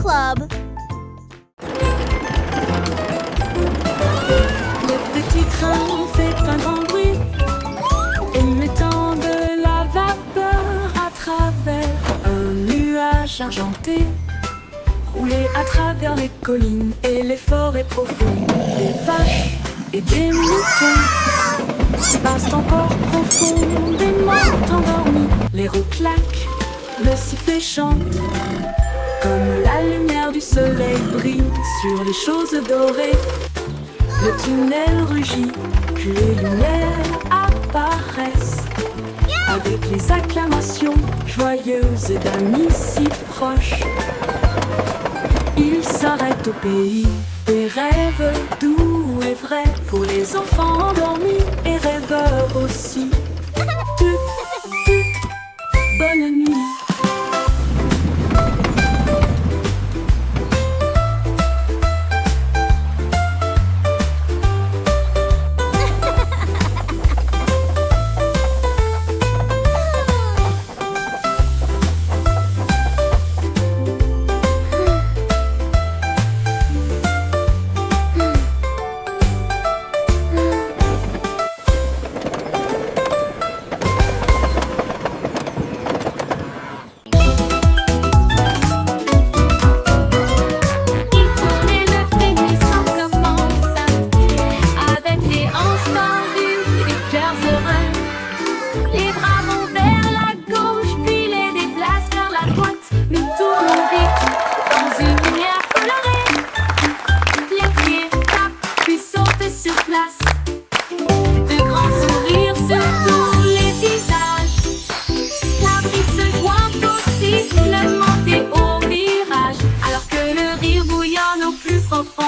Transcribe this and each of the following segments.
Club. Le petit train fait un grand bruit, émettant de la vapeur à travers un nuage argenté. Rouler à travers les collines et les forêts profondes, des vaches et des moutons passent encore profondément endormis. Les roues claquent, le sifflet chante, comme la lumière du soleil brille sur les choses dorées. Le tunnel rugit, puis les lumières apparaissent, avec les acclamations joyeuses d'amis si proches. Il s'arrête au pays des rêves doux et vrais, pour les enfants endormis et rêveurs aussi. Bonne nuit.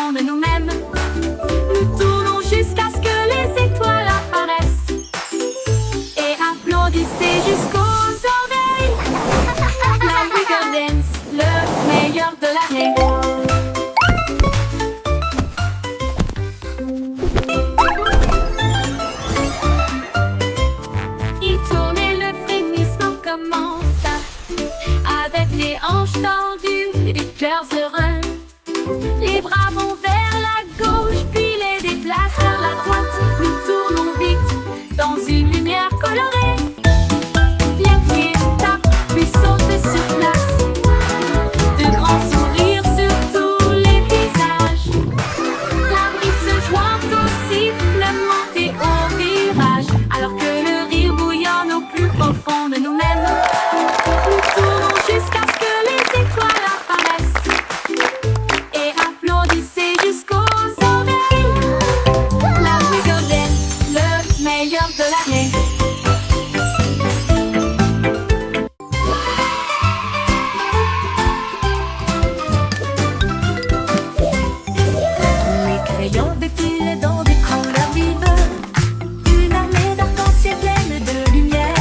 De nous-mêmes, nous tournons jusqu'à ce que les étoiles apparaissent et applaudissez jusqu'aux oreilles. La Wiggle Dance, le meilleur de l'année. Il tourne et le frémissement commence, avec les hanches tendues et des cœurs heureux. Les bras vont vers la gauche, puis les déplacent vers la droite. Nous tournons vite dans une lumière colorée. Les pieds tapent, puis sautent sur place. De grands sourires sur tous les visages. La brise se joint au sifflement et au virage, alors que le rire bouillonne au plus profond de nous-mêmes. Nous tournons jusqu'à ce que les étoiles apparaissent. Jusqu'aux oreilles, la Wiggle Dance, le meilleur de l'année. Les crayons défilent dans des couleurs vives, une armée d'arc-en-ciel pleine de lumière.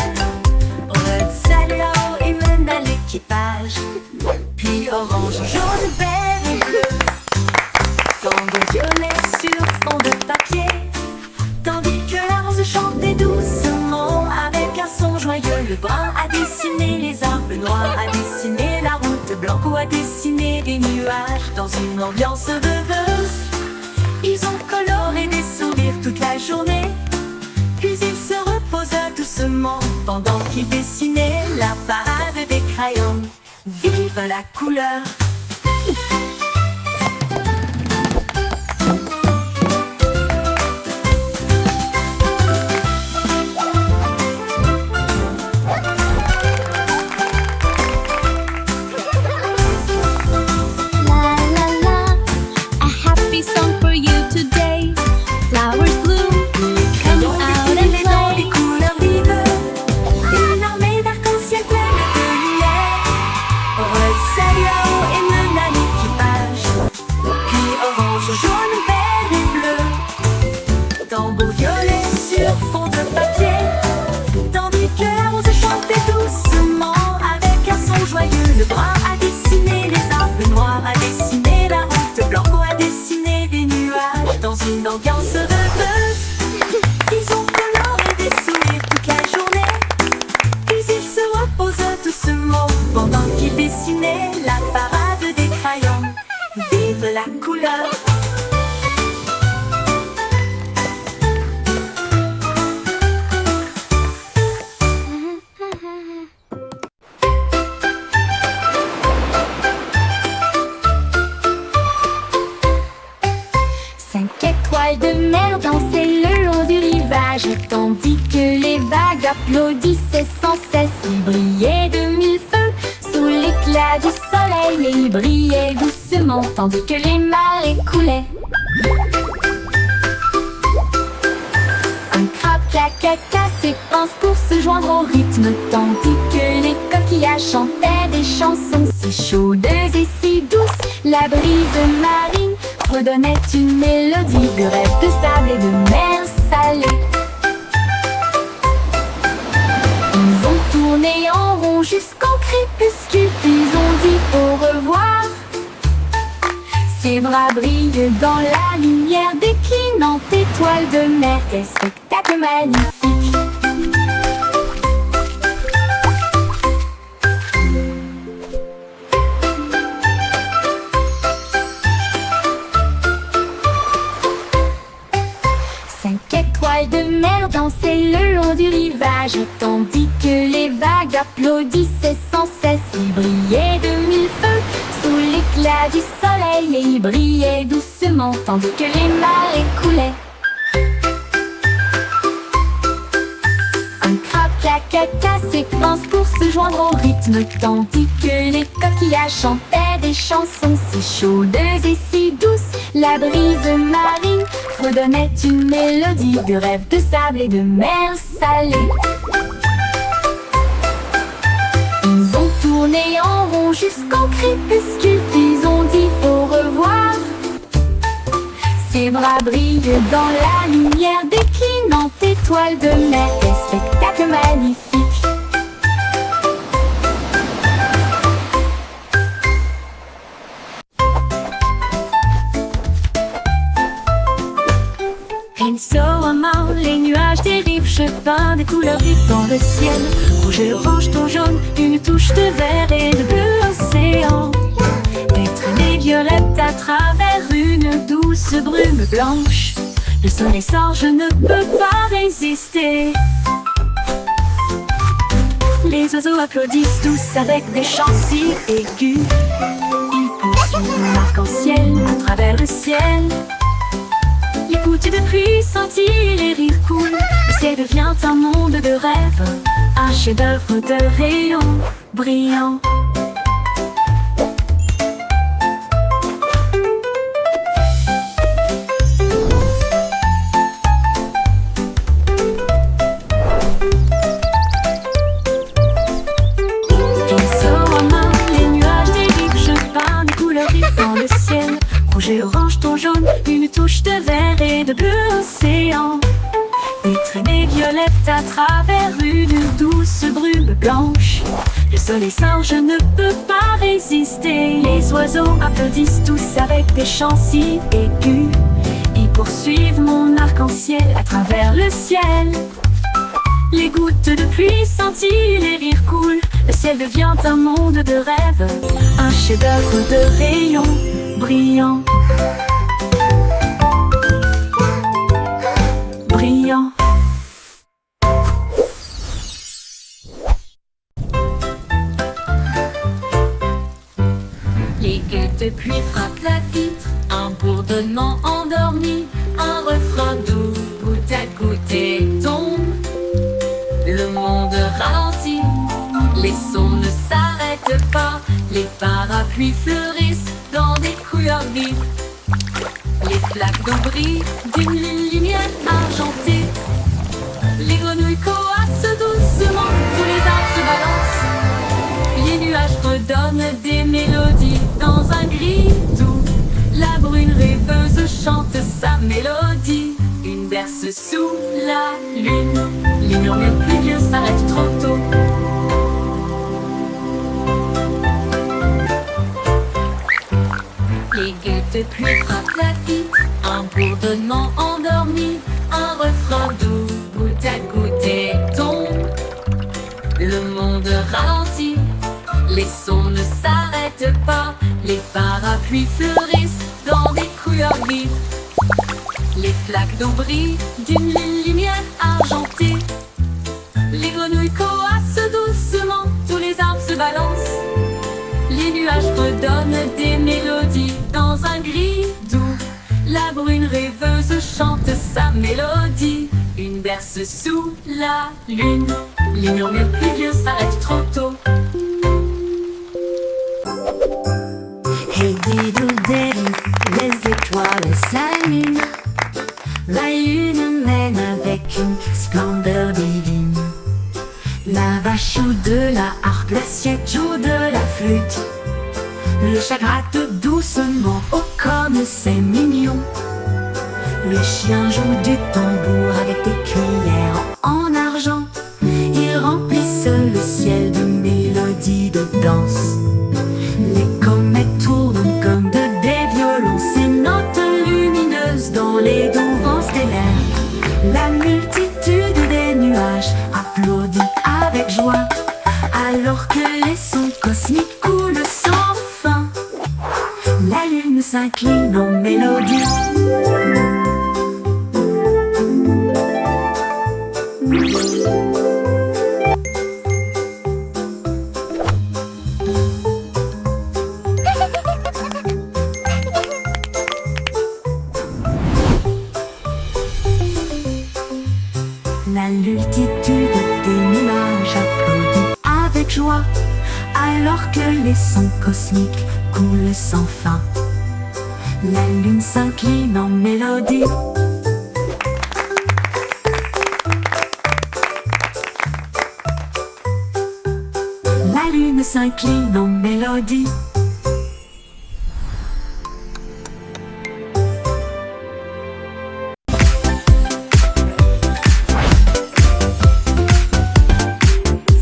Red, salut et mène à l'équipage, puis orange, jaune, vert et bleu. Tango violet sur fond de papier, tandis que la rose chantait doucement avec un son joyeux. Le brun a dessiné les arbres, le noir a dessiné la route, blanco a dessiné des nuages dans une ambiance rêveuse. Ils ont coloré des sourires toute la journée, puis ils se reposent doucement pendant qu'ils dessinaient la parade des crayons. Vive la couleur! Tambour violet sur fond de papier, tandis que la rose chantait doucement avec un son joyeux. Le brun a dessiné les arbres, le noir a dessiné la route, blanco a dessiné des nuages dans une ambiance rêveuse. Ils ont coloré des sourires toute la journée, puis ils se reposent doucement pendant qu'ils dessinaient la parade des crayons. la couleur. Cinq étoiles de mer dansaient le long du rivage, tandis que les vagues applaudissaient sans cesse. Ils brillaient de mille feux sous l'éclat du soleil, et ils brillaient doucement tandis que les marées coulaient. Un crabe caca s'épanse pour se joindre au rythme, tandis que les coquillages chantaient des chansons si chaudes et si douces. La brise marine redonnait une mélodie de rêve de sable et de mer salée. Ils ont tourné en rond jusqu'au crépuscule, puis ont dit au revoir. Ses bras brillent dans la lumière déclinante étoile de mer. Quel spectacle magnifique! Cinq étoiles de mer dansaient le long du rivage, tandis que les vagues applaudissaient sans cesse. Ils brillaient de mille feux sous l'éclat du soleil, et ils brillaient doucement tandis que les marées coulaient. Un crabe caca s'épanse pour se joindre au rythme, tandis que les coquillages chantaient des chansons si chaudes et si douces. La brise marine redonnait une mélodie de rêve de sable et de mer salée. Ils ont tourné en rond jusqu'au crépuscule, puis ont dit au revoir. Ses bras brillent dans la lumière déclinante étoile de mer. Quel spectacle magnifique! Main, les nuages dérivent, je peins des couleurs vives dans le ciel. Rouge et orange, ton jaune, une touche de vert et de bleu océan. Des traînées violettes à travers une douce brume blanche. Le soleil sort, je ne peux pas résister. Les oiseaux applaudissent tous avec des chants si aigus. Ils poursuivent mon arc-en-ciel à travers le ciel. Les gouttes de pluie scintillent, les rires coulent. Le ciel devient un monde de rêve, un chef-d'œuvre de rayons brillants. Pinceau en main, les nuages dérivent, je peins des couleurs vives dans le ciel. Rouge et orange, ton jaune, une touche de vert et de bleu océan. Des traînées violettes à travers une douce brume blanche. Le soleil sort, je ne peux pas résister. Les oiseaux applaudissent tous avec des chants si aigus. Ils poursuivent mon arc-en-ciel à travers le ciel. Les gouttes de pluie scintillent, les rires coulent. Le ciel devient un monde de rêve, un chef-d'œuvre de rayons brillants. Brillant. Les gouttes de pluie frappent la vitre, un bourdonnement endormi, un refrain doux, goutte à goutte et tombe. Le monde ralentit, les sons ne s'arrêtent pas, les parapluies fleurissent dans des couleurs vives. Les flaques d'eau brillent d'une lumière argentée. Les grenouilles coassent doucement, tous les arbres se balancent. Les nuages redonnent des mélodies dans un gris doux. La brune rêveuse chante sa mélodie. Une berce sous la lune. Les murmures pluvieux s'arrêtent trop tôt. Les gouttes de pluie frappent la vitre, un bourdonnement endormi, un refrain doux, goutte à goutte et tombe. Le monde ralentit, les sons ne s'arrêtent pas, les parapluies fleurissent dans sourire. Les flaques d'eau brillent d'une lumière argentée. Les grenouilles coassent doucement, tous les arbres se balancent. Les nuages redonnent des mélodies dans un gris doux. La brune rêveuse chante sa mélodie. Une berce sous la lune. Les murmures pluvieux s'arrêtent trop tôt. Hey didou didou, les étoiles s'allument. La lune mène avec une splendeur divine. La vache joue de la harpe, l'assiette joue de la flûte. Le chat gratte doucement, oh comme c'est mignon. Le chien joue du tambour avec des cuillères en argent. Ils remplissent le ciel de mélodies de danse. Les comètes tournent comme des violons, ces notes lumineuses dans les doux vents stellaires. La multitude des nuages applaudit avec joie, alors que les sons cosmiques coulent sans fin. La lune s'incline en mélodie. La multitude des nuages applaudit avec joie, alors que les sons cosmiques coulent sans fin. La lune s'incline en mélodie. La lune s'incline en mélodie.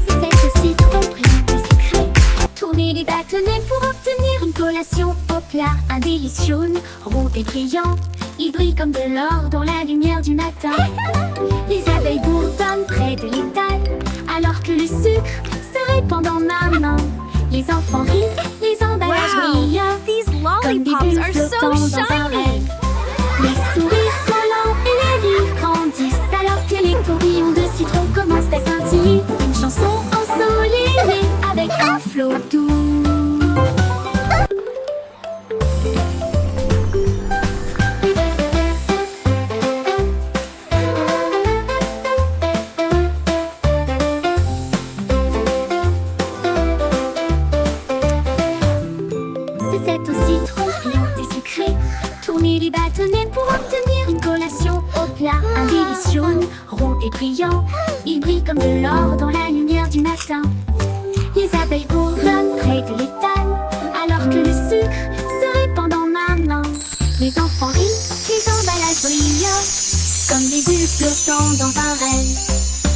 C'est aussi trop brillant et secret. Tournez les bâtonnets pour obtenir une collation au plat. Un délicieux rond et brillant. Il brille comme de l'or dans la lumière du matin. Les abeilles bourdonnent près de l'étal, alors que le sucre se répand dans ma main. Les enfants rient, les emballages brillent. These Comme des lollipops bulles are so flottant dans un shiny. rêve. Les sourires collants et les rires grandissent, alors que les tourbillons de citron commencent à scintiller. Une chanson ensoleillée avec un flot doux. C'est aussi trop brillant et secret. Tournez les bâtonnets pour obtenir une collation au plat. Un délicieux rond et brillant. Il brille comme de l'or dans la lumière du matin. Les abeilles bourdonnent près de l'étal, alors que le sucre se répand dans ma main. Les enfants rient, les emballages brillent, comme des bulles flottant dans un rêve.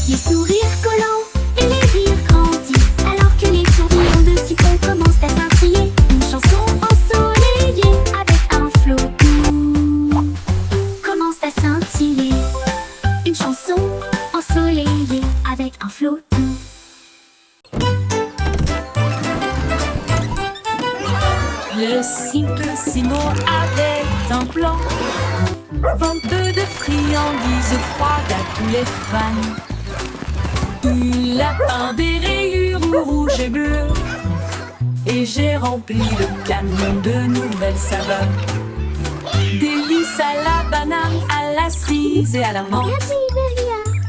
Les sourires collants et les rires grandissent, alors que les tourbillons de citron commencent à scintiller. Une chanson ensoleillée avec un flot doux commence à scintiller. Une chanson ensoleillée avec un flot doux. Le Simplissimo avait un plan. Vente de friandises froides à tous les fans. Lapin des rayures rouges et bleues. Et j'ai rempli le camion de nouvelles saveurs. Délices à la banane, à la cerise et à la menthe.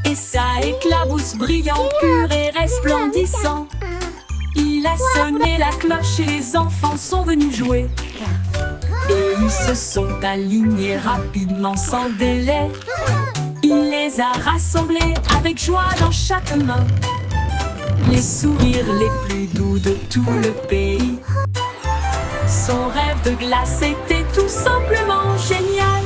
Et ça éclabousse brillant, pur et resplendissant. Il a sonné la cloche et les enfants sont venus jouer. Et ils se sont alignés rapidement sans délai. Il les a rassemblés avec joie dans chaque main. Les sourires les plus doux de tout le pays. Son rêve de glace était tout simplement génial.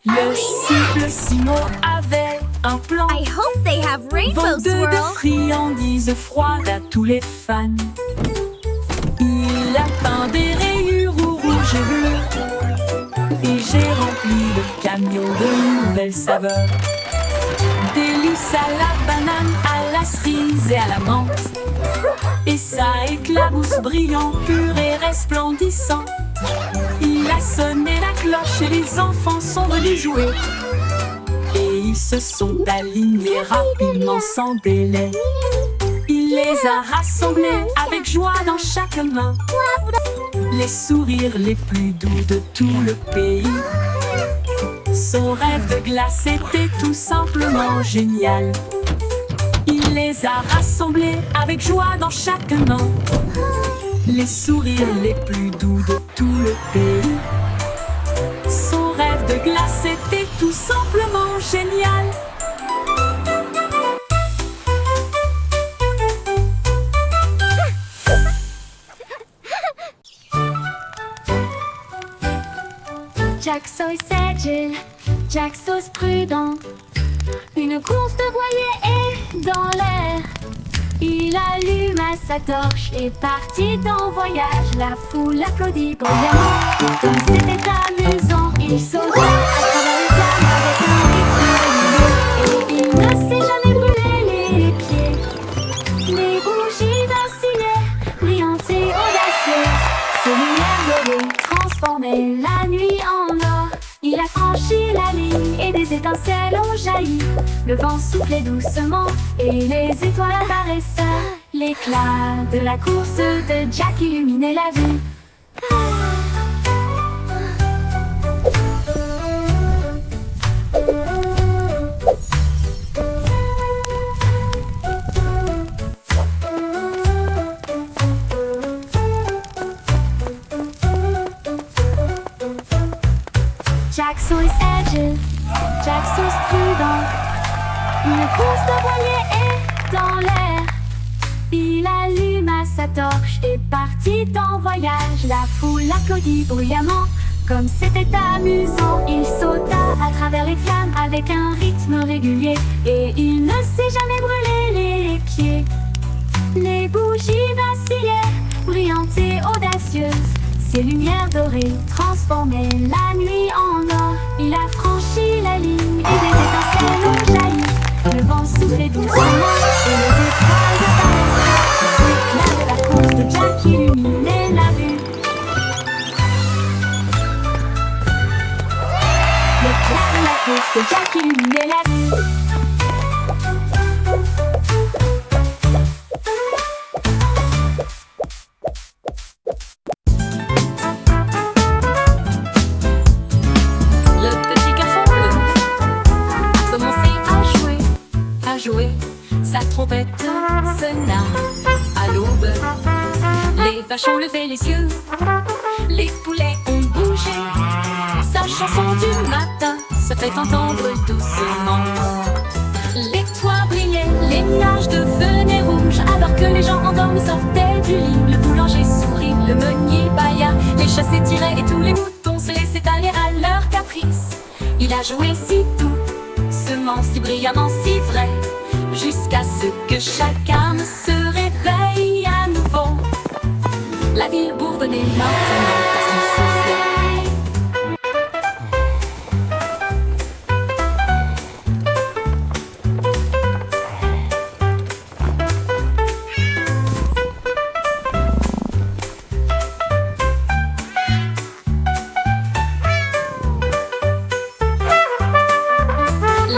Le Simplissimo avait un plan. I hope they have rainbow Vente de swirl. friandises froides à tous les fans. Il lapins, des rayures rouges et bleues. Et j'ai rempli le camion de nouvelles saveurs. Délices à la banane, à la cerise et à la menthe. Et ça éclabousse brillant, pur et resplendissant. Il a sonné la cloche et les enfants sont venus jouer. Et ils se sont alignés rapidement sans délai. Il les a rassemblés avec joie dans chaque main. Les sourires les plus doux de tout le pays. Son rêve de glace était tout simplement génial. Il les a rassemblés avec joie dans chaque main. Les sourires les plus doux de tout le pays. Son rêve de glace était tout simplement génial. Jack Sauce agile, Jack Sauce prudent. Une course de voilier est dans l'air. Il alluma sa torche et partit en voyage. La foule applaudit bruyamment. Comme c'était amusant, il sauta à travers les flammes avec un rythme régulier. Et il ne s'est jamais brûlé les pieds. Les bougies vacillaient, brillantes et audacieuses. Ses lumières dorées transformaient la nuit en or. Il a franchi la ligne et des étincelles ont jailli. Le vent soufflait doucement et les étoiles apparaissaient. L'éclat de la course de Jack illuminait la vue. Jack Sauce agile, Jack Sauce prudent. Une course de voilier est dans l'air. Il alluma sa torche et partit en voyage. La foule applaudit bruyamment. Comme c'était amusant, il sauta à travers les flammes avec un rythme régulier. Et il ne s'est jamais brûlé les pieds. Les bougies vacillaient, brillantes et audacieuses. Ses lumières dorées transformaient la nuit en or. Il a franchi la ligne et des étincelles ont jailli. Le vent soufflait doucement et les étoiles apparaissaient. L'éclat de la course de Jack illuminait la vue. L'éclat de la course de Jack illuminait la vue. Sa trompette sonna à l'aube. Les vaches ont levé les yeux, les poulets ont bougé. Sa chanson du matin se fait entendre doucement. Les toits brillaient, les nuages devenaient rouges. Alors que les gens endormis sortaient du lit. Le boulanger sourit, le meunier bâilla. Les chats s'étiraient et tous les moutons se laissaient aller à leur caprice. Il a joué si doucement, si brillamment, si vrai, jusqu'à ce que chacun se réveille à nouveau. La ville bourdonnait maintenant parce qu'il soufflait.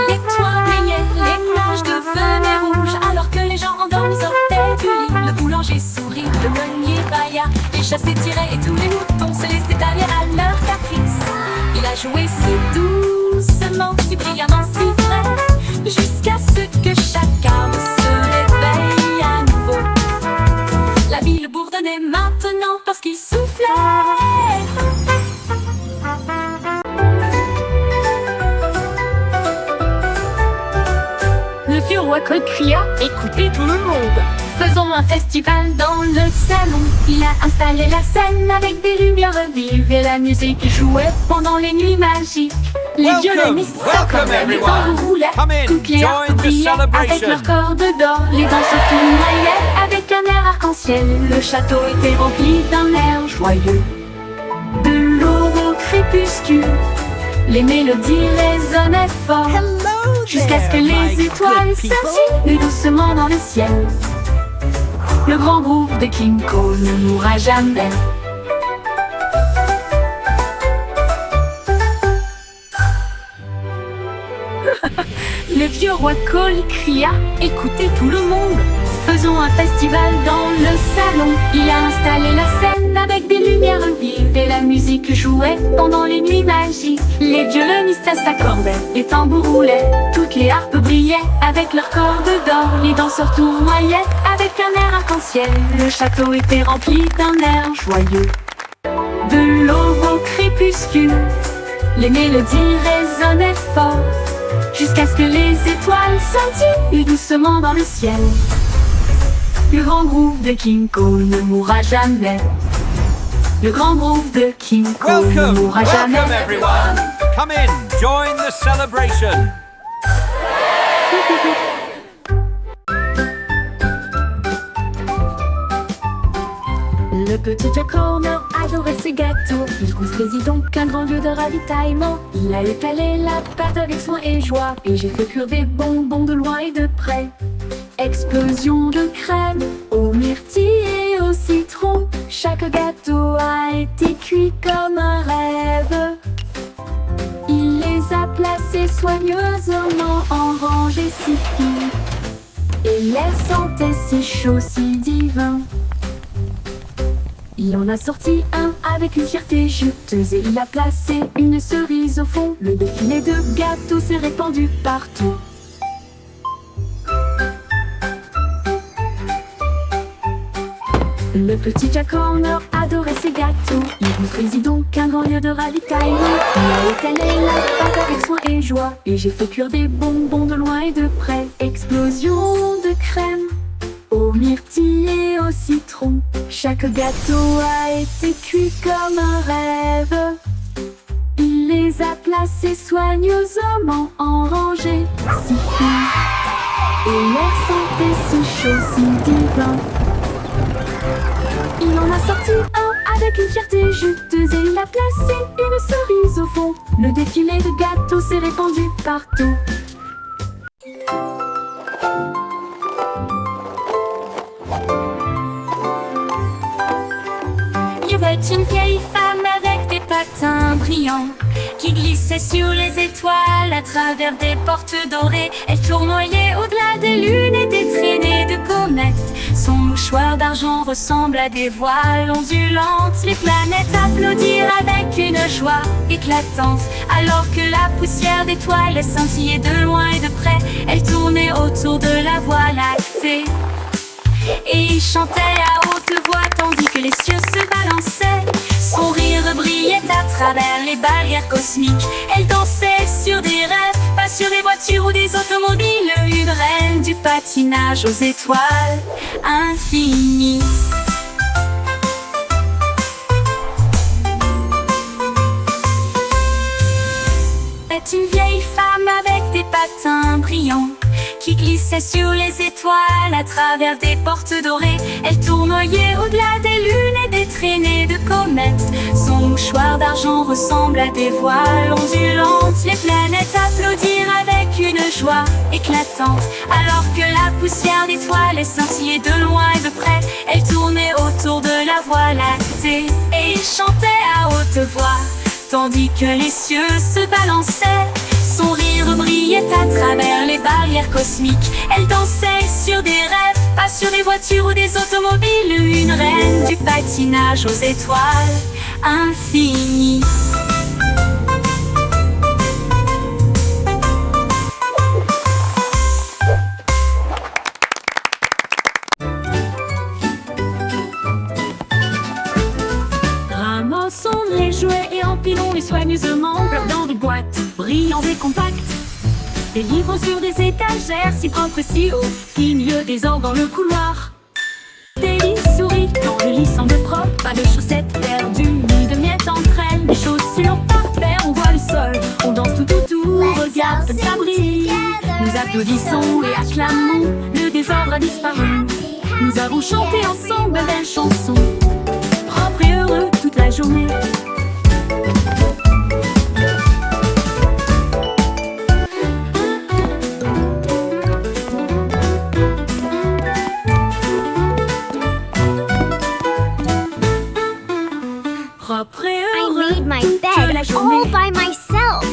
Les toits brillaient, les nuages devenaient rouges. Alors que les gens endormis sortaient du lit. Le boulanger sourit, le meunier bâilla. Les chats s'étiraient et tous les moutons se laissaient aller à leur caprice. Il a joué si doucement, si brillamment, si vrai, jusqu'à ce que chacun se réveille à nouveau. La ville bourdonnait maintenant parce qu'il soufflait. Le vieux roi Coq cria: écoutez tout le monde, faisons un festival dans le salon. Il a installé la scène avec des lumières vives et la musique jouait pendant les nuits magiques. Les violonistes s'accordaient, les tambours roulaient, toutes les harpes brillaient avec leurs cordes d'or. Les danseurs tournoyaient avec avec un air arc-en-ciel. Le château était rempli d'un air joyeux. De l'aube au crépuscule, les mélodies résonnaient fort, jusqu'à ce que les étoiles scintillent doucement dans le ciel. Le grand groupe de King Cole ne mourra jamais. Le vieux roi Cole cria: écoutez tout le monde, faisons un festival dans le salon. Il a installé la scène avec des lumières vives et la musique jouait pendant les nuits magiques. Les violonistes s'accordaient, les tambours roulaient, toutes les harpes brillaient avec leurs cordes d'or. Les danseurs tournoyaient avec un air arc-en-ciel. Le château était rempli d'un air joyeux. De l'aube au crépuscule, les mélodies résonnaient fort, jusqu'à ce que les étoiles scintillent doucement dans le ciel. Le grand groupe de King Cole ne mourra jamais. Le grand groupe de King Cole ne mourra jamais. Welcome everyone! Come in, join the celebration! Le petit Jack Horner adorait ses gâteaux. Il construisit donc un grand lieu de ravitaillement. Il a étalé la pâte avec soin et joie, et j'ai fait cuire des bonbons de loin et de près. Explosion de crème aux myrtilles et au citron. Chaque gâteau a été cuit comme un rêve. Il les a placés soigneusement en rangées si fines, et l'air sentait si chaud, si divin. Il en a sorti un avec une fierté juteuse, et il a placé une cerise au fond. Le défilé de gâteaux s'est répandu partout. Le petit Jack Horner adorait ses gâteaux. Il construisit donc un grand lieu de ravitaillement. Il a étalé la pâte avec soin et joie, et j'ai fait cuire des bonbons de loin et de près. Explosion de crème aux myrtilles et au citron. Chaque gâteau a été cuit comme un rêve. Il les a placés soigneusement en rangées si fines, et l'air sentait si chaud, si divin. Il en a sorti un avec une fierté juteuse, et il a placé une cerise au fond. Le défilé de gâteaux s'est répandu partout. Il y avait une vieille femme avec des patins brillants qui glissait sur les étoiles à travers des portes dorées. Elle tournoyait au-delà des lunes et des traînées de comètes. Son mouchoir d'argent ressemble à des voiles ondulantes. Les planètes applaudirent avec une joie éclatante, alors que la poussière d'étoiles scintillait de loin et de près. Elle tournait autour de la Voie lactée, et il chantait à haute voix tandis que les cieux se balançaient. Son rire brillait à travers les barrières cosmiques. Elle dansait sur des rêves, pas sur des voitures ou des automobiles. Une reine du patinage aux étoiles infinies. C'est une vieille femme avec des patins brillants qui glissait sur les étoiles à travers des portes dorées. Elle tournoyait au-delà des lunes et des traînées de comètes. Son mouchoir d'argent ressemble à des voiles ondulantes. Les planètes applaudirent avec une joie éclatante, alors que la poussière d'étoiles scintillait de loin et de près. Elle tournait autour de la Voie lactée, et il chantait à haute voix tandis que les cieux se balançaient. Son rire brillait à travers les barrières cosmiques. Elle dansait sur des rêves, pas sur des voitures ou des automobiles. Une reine du patinage aux étoiles infinies. Ramassons les jouets et empilons-les soigneusement dans des boîtes brillantes et compactes. Des livres sur des étagères si propres et si hauts, qui mieux désordre dans le couloir. Des lits souris dans le lit semble propre, pas de chaussettes perdues ni de miettes entre elles. Des chaussures par paire, on voit le sol, on danse tout autour, regarde ça brille. Nous applaudissons et acclamons, le désordre a disparu. Nous avons chanté ensemble belle chanson, propre et heureux toute la journée. Propre et I heureux made my toute bed la all journée. by myself.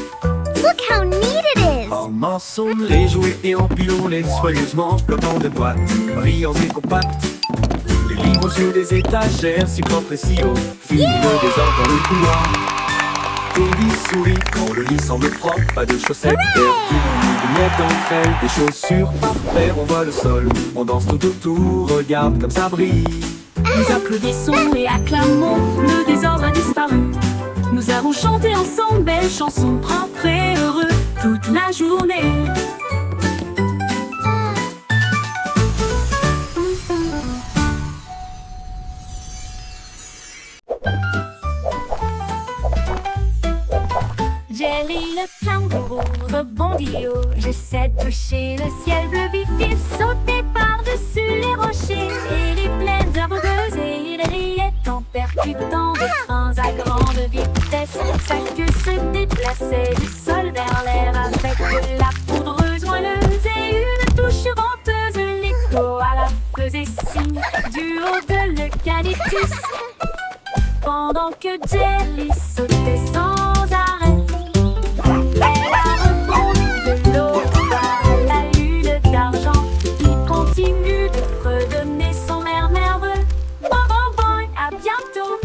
Look how neat it is. Emmassons les jouets et empilons-les soigneusement, flottant de boîtes, brillants et compacts. Les livres sur des étagères, si propres et si hauts, finit le désordre dans le couloir. Toby sourit quand le lit semble propre, pas de chaussettes perdues, ni de miettes entre elles, des chaussures par paire, on voit le sol, on danse tout autour, regarde comme ça brille. Nous applaudissons et acclamons, le désordre a disparu. Nous avons chanté ensemble belle chanson, propre et heureux toute la journée. Jerry le kangourou rebondit haut. J'essaie de toucher le ciel bleu vif. Il sautait par-dessus les rochers et les plaines herbeuses. Et il riait en percutant des trains à grande vitesse. Sa queue se déplaçait du sol vers l'air avec de la poudreuse moelleuse et une touche venteuse. L'écho à la faisait signe du haut de l'eucalyptus. Pendant que Jerry sautait sans arrêt, elle a rebondi de l'eau à la lune d'argent qui continue de fredonner son air nerveux. Bon, bon, bon, à bientôt.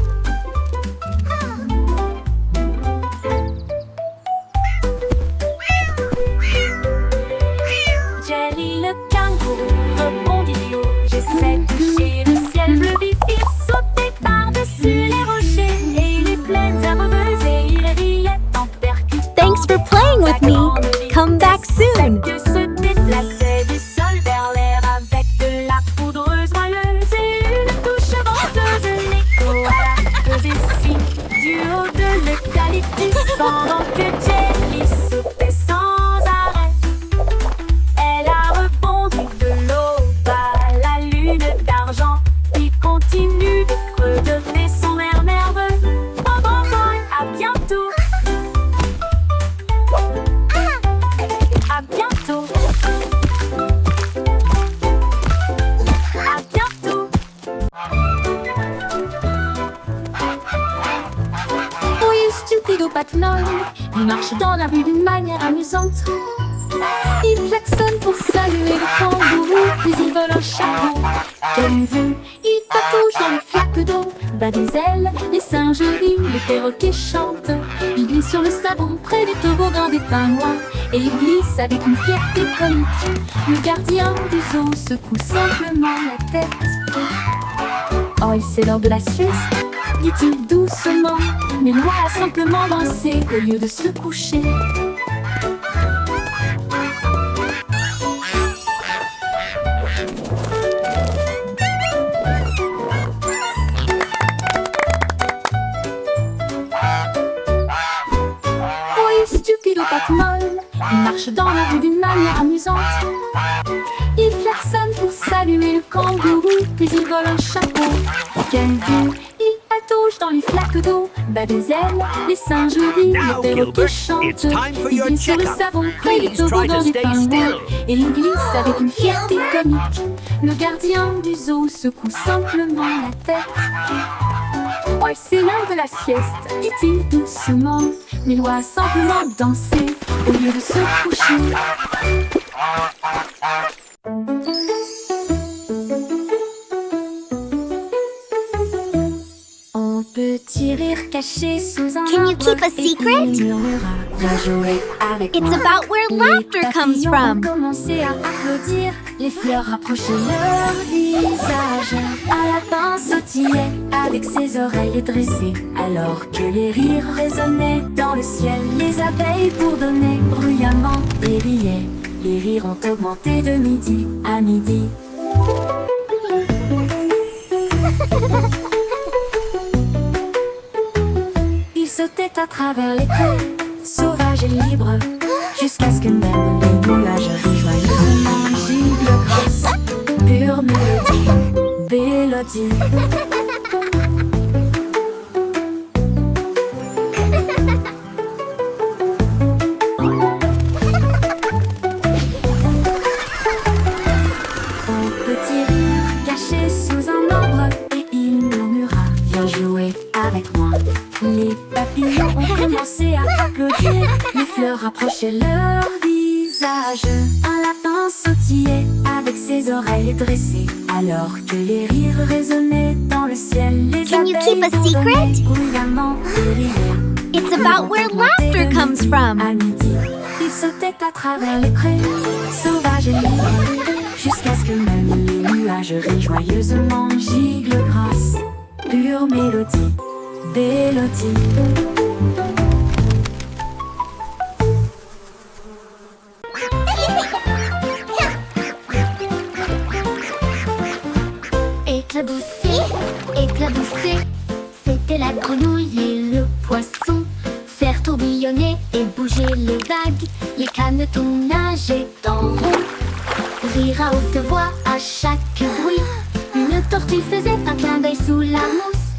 Jerry le kangourou rebondit haut. J'essaie de toucher le ciel bleu vif. Il sautait par-dessus les rochers et les plaines herbeuses et il riait en percutant. Thanks for playing with me. Come back soon. Que se déplaçait du sol vers l'air avec de la poudreuse moelleuse et une touche venteuse. L'écho à la faisait signe du haut de l'eucalyptus. Pendant que Jerry sautait sans arrêt, elle a rebondi de l'eau à la lune d'argent qui continue de fredonner son air nerveux. Bon, bon, bon, à bientôt. À bientôt. À bientôt. Oui, stupido patinol, il marche dans la rue d'une manière amusante. Il klaxonne pour saluer le kangourou, puis il vole un chapeau. Quelle vue, il patouche dans les flaques d'eau, bat des ailes, les singes rient, les perroquets chantent. Il glisse sur le savon près des toboggans des pingouins, et il glisse avec une fierté comique. Le gardien du zoo secoue simplement la tête. Oh, et c'est l'heure de la sieste, dit-il doucement, mais Loi a simplement dansé au lieu de se coucher. Oui, stupido patinol, il marche dans la rue d'une manière amusante. Il klaxonne pour saluer le kangourou, puis il vole un chapeau. Quelle vue, il patouche dans les flaques d'eau, bat des ailes, les singes rient, Now, les perroquets Gilbert, chantent. it's time for Il your glisse sur le checkup. savon près des Please try toboggans to des stay pingouins, still. et il glisse avec une fierté comique. Le gardien du zoo secoue simplement la tête. Oh, c'est l'heure de la sieste, dit-il doucement, mais Loi a simplement dansé au lieu de se coucher. Un petit rire caché sous un Can you arbre, keep a et secret? il murmura, viens jouer avec It's moi. about where Les laughter comes papillons from. ont commencé à applaudir, les fleurs rapprochaient leur visage. Un lapin sautillait avec ses oreilles dressées, alors que les rires résonnaient dans le ciel. Les abeilles bourdonnaient bruyamment et riaient. Les rires ont augmenté de midi à midi. Il sautait à travers les prés, sauvage et libre, jusqu'à ce que même les nuages rient joyeusement. Giblochos, pure mélodie, mélodie. Un petit rire caché sous un arbre et il murmura: viens jouer avec moi. Les papillons ont commencé à applaudir, les fleurs rapprochaient leur visage. Un lapin sautillait avec ses oreilles dressées, alors que les rires résonnaient dans le ciel. Les Can you keep a abeilles secret? bourdonnaient bruyamment et riaient. It's about where laughter comes from. À midi, ils sautaient à travers les prés, sauvages et libres, jusqu'à ce que même les nuages rient joyeusement. Gigle grasse, pure mélodie, mélodie. Éclaboussé, éclaboussé, c'était la grenouille et le poisson. Faire tourbillonner et bouger les vagues, les canetons nageaient en rond. Rire à haute voix à chaque bruit. Une tortue faisait un clin d'œil sous la mousse,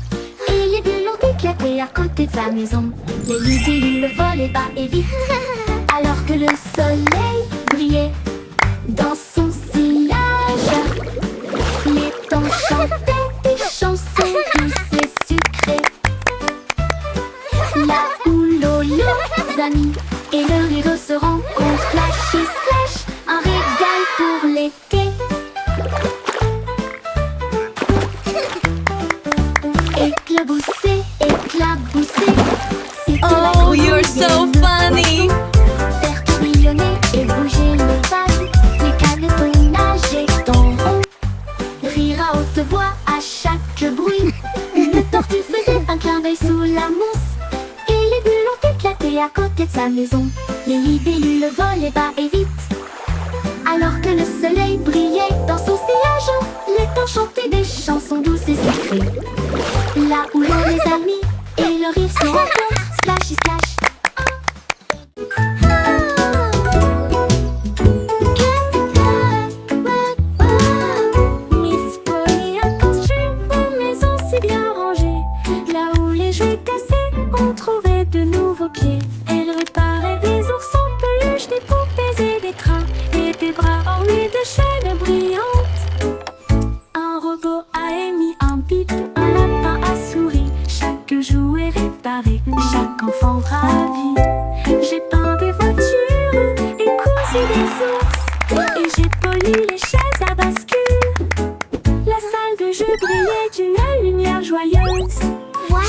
et les bulles ont éclaté à côté de sa maison. Les libellules volaient bas et vite, alors que le soleil brillait dans son sillage. Les temps chantaient des chansons douces et sucrées. La houle aux leurs amis et le rire se rencontrent. Splash et splash, un régal pour l'été. Éclaboussé, éclaboussé, c'était la Oh, grenouille you're et so le funny. poisson. Faire tourbillonner et bouger les vagues, les canetons nageaient en rond. Rire à haute voix à chaque bruit. Une tortue faisait un clin d'œil sous la mousse, et les bulles ont éclaté à côté de sa maison. Les libellules volaient bas et vite, alors que le soleil brillait dans son sillage. Les temps chantaient des chansons douces et sucrées. Là où l'on les amis et le rire se rencontrent. Splash et splash. Miss Polly a construit une maison si bien rangée. Là où les jouets cassés ont trouvé de nouveaux pieds. Elle réparait des oursons peluches, des poupées et des trains, et des bras ornés de chaînes brillantes. Un robot a émis un bip, un lapin a souri. Chaque jouet réparé, chaque enfant ravi. J'ai peint des voitures et cousu des ours, et j'ai poli les chaises à bascule. La salle de jeu brillait d'une lumière joyeuse.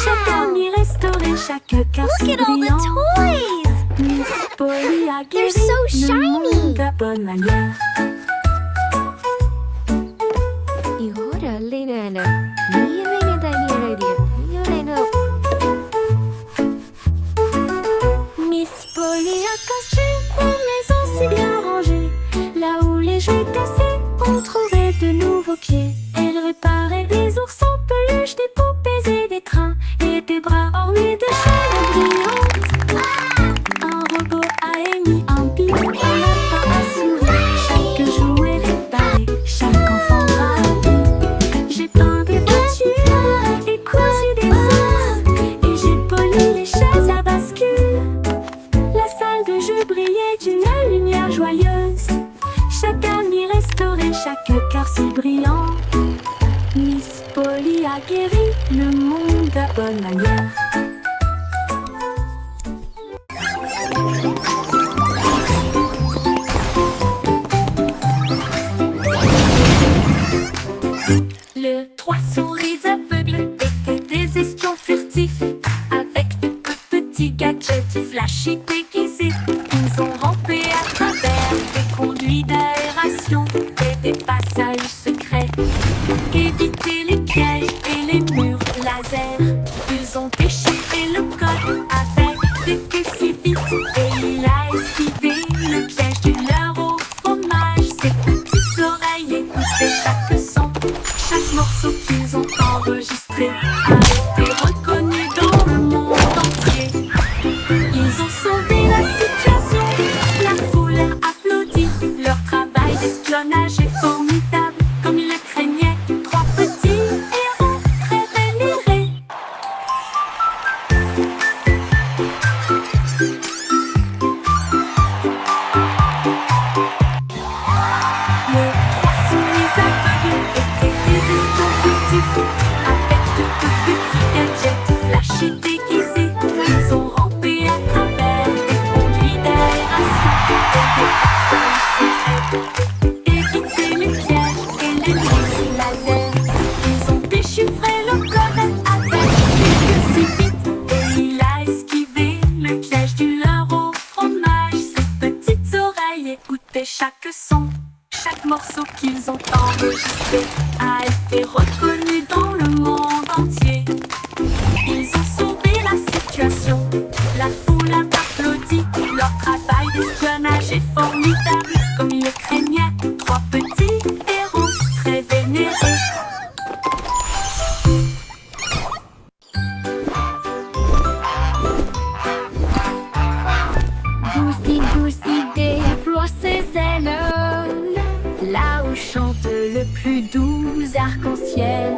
Chaque ami restauré, chaque cœur si Look at all the brillant. toys! Miss Polly a guéri They're so le shiny. monde de bonne manière. 이거를 리네는 미래에 다니는 이거는 Miss Polly a construit une maison si bien rangée. Là où les jouets cassés ont trouvé de nouveaux pieds. Elle réparait des oursons peluches, des poupées et des trains, et des bras ornés de chaînes brillantes. Un robot a émis un bip, un lapin a souri. Chaque jouet réparé, chaque enfant ravi. J'ai peint des voitures et cousu des ours, et j'ai poli les chaises à bascule. La salle de jeu brillait d'une lumière joyeuse. Chaque ami restauré, chaque cœur si brillant. Miss Polly a guéri le monde de bonne manière. Le trois souris aveugles étaient des espions furtifs, avec de petits gadgets flashy déguisés. Ils ont rampé à travers des conduits d'aération et des passages secrets. Éviter les pièges et les murs laser. Ils ont déchiré le code avec des queues si vite, et il a esquivé le piège du leurre au fromage. Ses petites oreilles écoutaient chaque son. Chaque morceau qu'ils ont enregistré a été reconnu dans le monde entier. Ils ont sauvé la situation, la foule a applaudi. Leur travail d'espionnage est formidable, comme ils le craignaient. Trois petits Avec de petits gadgets flash et déguisés, ils ont rampé à travers des conduits d'aération et des passages secrets. Éviter les pièges et les lignes laser. Ils ont déchiffré le code avec des si vite et il a esquivé le piège du leurre au fromage. Ses petites oreilles écoutaient chaque son. Chaque morceau qu'ils ont enregistré a été reconnu dans le monde entier. Ils ont sauvé la situation, la foule a applaudi. Leur travail d'espionnage est formidable, comme ils le craignaient. Trois petits héros très vénérés. Goosey, Goosey déploie ses ailes Là où chante le plus doux arc-en-ciel,